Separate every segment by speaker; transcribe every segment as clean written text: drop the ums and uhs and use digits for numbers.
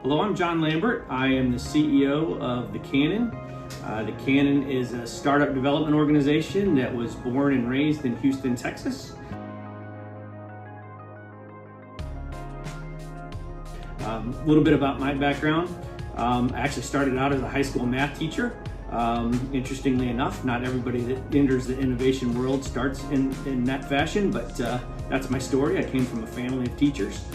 Speaker 1: Hello, I'm John Lambert. I am the CEO of The Cannon. The Cannon is a startup development organization that was born and raised in Houston, Texas. A little bit about my background. I actually started out as a high school math teacher. Interestingly enough, not everybody that enters the innovation world starts in that fashion, but that's my story. I came from a family of teachers.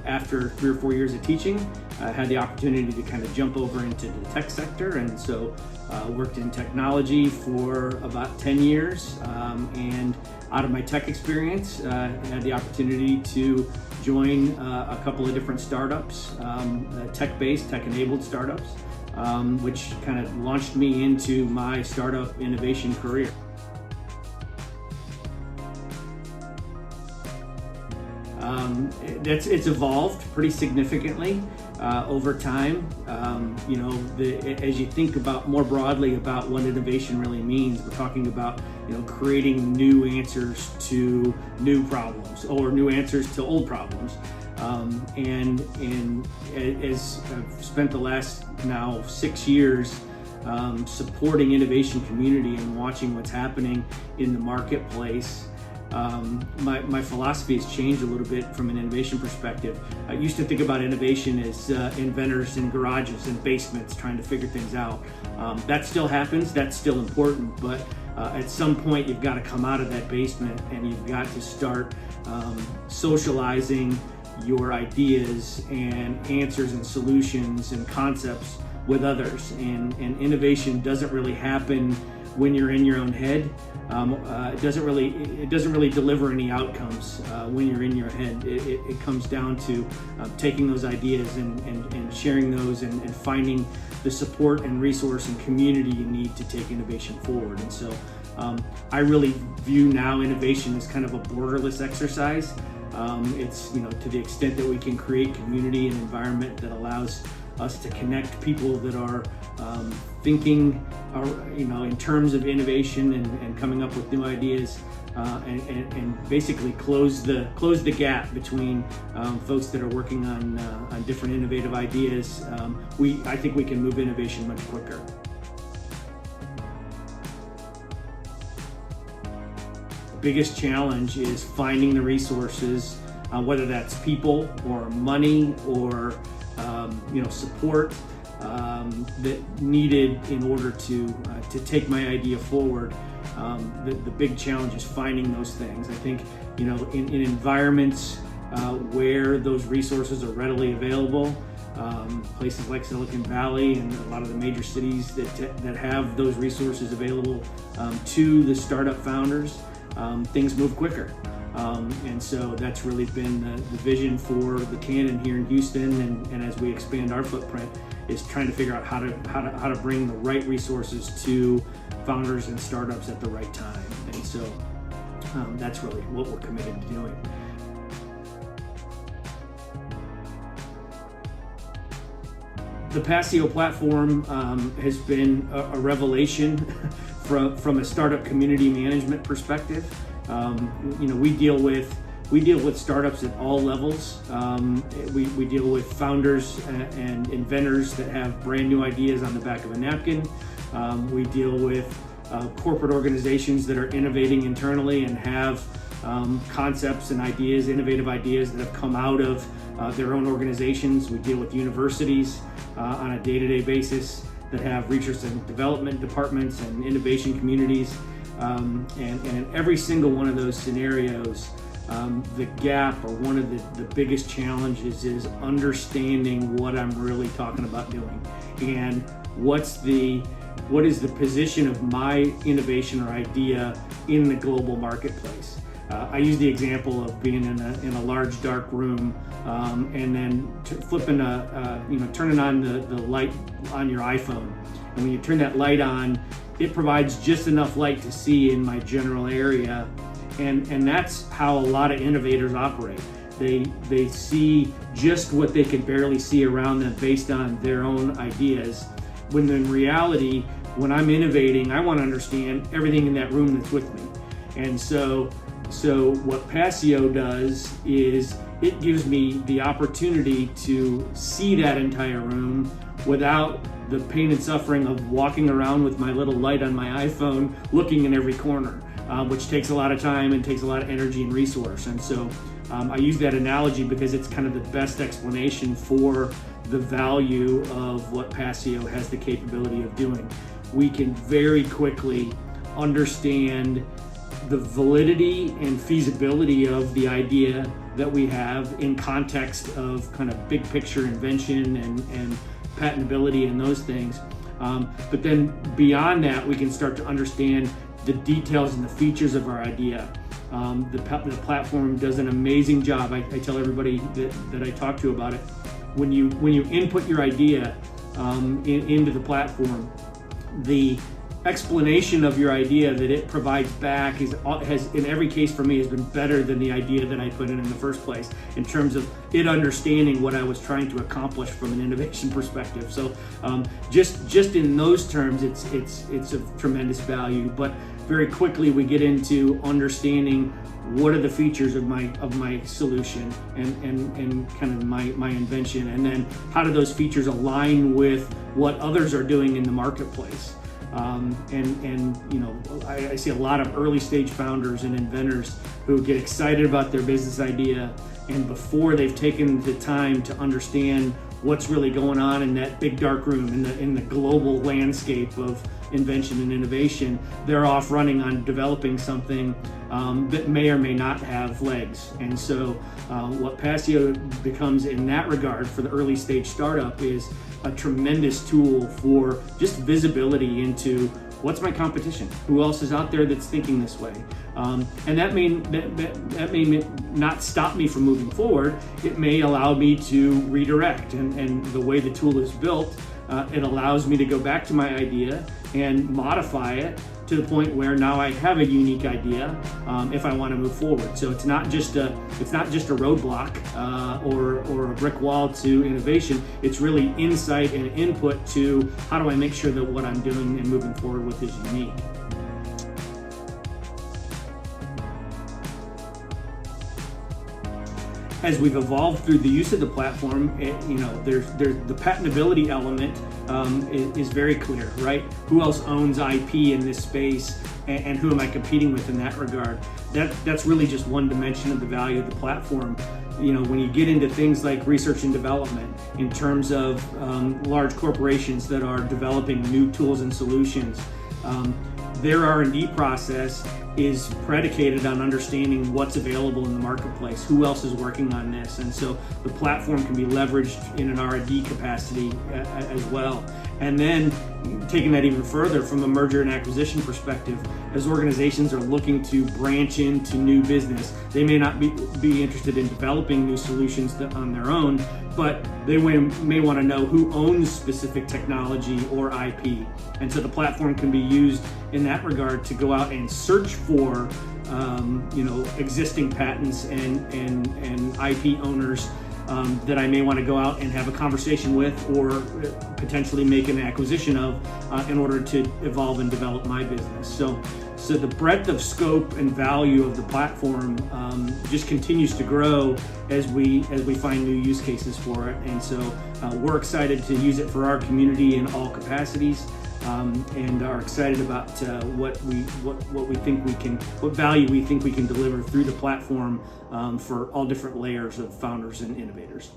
Speaker 1: After 3 or 4 years of teaching, I had the opportunity to kind of jump over into the tech sector, and so worked in technology for about 10 years. And out of my tech experience, I had the opportunity to join a couple of different startups, tech-based, tech-enabled startups, which kind of launched me into my startup innovation career. It's evolved pretty significantly over time. As you think about more broadly about what innovation really means, we're talking about creating new answers to new problems or new answers to old problems. As I've spent the last now 6 years supporting innovation community and watching what's happening in the marketplace, my philosophy has changed a little bit from an innovation perspective. I used to think about innovation as inventors in garages and basements trying to figure things out. That still happens, that's still important, but at some point you've got to come out of that basement and you've got to start socializing your ideas and answers and solutions and concepts with others. And innovation doesn't really happen when you're in your own head. It doesn't really deliver any outcomes when you're in your head. It comes down to taking those ideas and sharing those and finding the support and resource and community you need to take innovation forward. And so I really view now innovation as kind of a borderless exercise. It's to the extent that we can create community and environment that allows us to connect people that are thinking in terms of innovation and coming up with new ideas, and basically close the gap between folks that are working on different innovative ideas. I think we can move innovation much quicker. The biggest challenge is finding the resources, whether that's people or money or support that needed in order to take my idea forward. The big challenge is finding those things. I think in environments where those resources are readily available, places like Silicon Valley and a lot of the major cities that have those resources available to the startup founders, things move quicker. And so that's really been the vision for the Cannon here in Houston, and as we expand our footprint, is trying to figure out how to bring the right resources to founders and startups at the right time. And so that's really what we're committed to doing. The Paseo platform has been a revelation from a startup community management perspective. We deal with startups at all levels. We deal with founders and inventors that have brand new ideas on the back of a napkin. We deal with corporate organizations that are innovating internally and have concepts and ideas, innovative ideas that have come out of their own organizations. We deal with universities on a day-to-day basis that have research and development departments and innovation communities. And in every single one of those scenarios, the gap or one of the biggest challenges is understanding what I'm really talking about doing and what is the position of my innovation or idea in the global marketplace. I use the example of being in a large dark room and then turning on the light on your iPhone. And when you turn that light on, it provides just enough light to see in my general area. And that's how a lot of innovators operate. They see just what they can barely see around them based on their own ideas. When in reality, when I'm innovating, I want to understand everything in that room that's with me. And so So what Paseo does is it gives me the opportunity to see that entire room without the pain and suffering of walking around with my little light on my iPhone looking in every corner, which takes a lot of time and takes a lot of energy and resource. And so I use that analogy because it's kind of the best explanation for the value of what Paseo has the capability of doing. We can very quickly understand the validity and feasibility of the idea that we have in context of kind of big picture invention and patentability and those things. But then beyond that, we can start to understand the details and the features of our idea. The platform does an amazing job. I tell everybody that I talk to about it. When you input your idea into the platform, the explanation of your idea that it provides back has in every case for me has been better than the idea that I put in the first place, in terms of it understanding what I was trying to accomplish from an innovation perspective. So just in those terms, it's of tremendous value. But very quickly we get into understanding what are the features of my solution and kind of my invention, and then how do those features align with what others are doing in the marketplace. And you know, I see a lot of early stage founders and inventors who get excited about their business idea, and before they've taken the time to understand what's really going on in that big dark room in the global landscape of invention and innovation, they're off running on developing something that may or may not have legs. And so what Paseo becomes in that regard for the early stage startup is a tremendous tool for just visibility into what's my competition, who else is out there that's thinking this way. And that may not stop me from moving forward. It may allow me to redirect, and the way the tool is built, it allows me to go back to my idea and modify it to the point where now I have a unique idea if I want to move forward. So it's not just a roadblock or a brick wall to innovation. It's really insight and input to how do I make sure that what I'm doing and moving forward with is unique. As we've evolved through the use of the platform, there's the patentability element is very clear, right? Who else owns IP in this space, and who am I competing with in that regard? That's really just one dimension of the value of the platform. You know, when you get into things like research and development, in terms of large corporations that are developing new tools and solutions, their R&D process is predicated on understanding what's available in the marketplace, who else is working on this, and so the platform can be leveraged in an R&D capacity as well. And then taking that even further from a merger and acquisition perspective, as organizations are looking to branch into new business, they may not be interested in developing new solutions on their own, but they may want to know who owns specific technology or IP. And so the platform can be used in that regard to go out and search for existing patents and IP owners that I may want to go out and have a conversation with, or potentially make an acquisition of in order to evolve and develop my business. So the breadth of scope and value of the platform just continues to grow as we find new use cases for it. And so we're excited to use it for our community in all capacities, and are excited about what value we think we can deliver through the platform for all different layers of founders and innovators.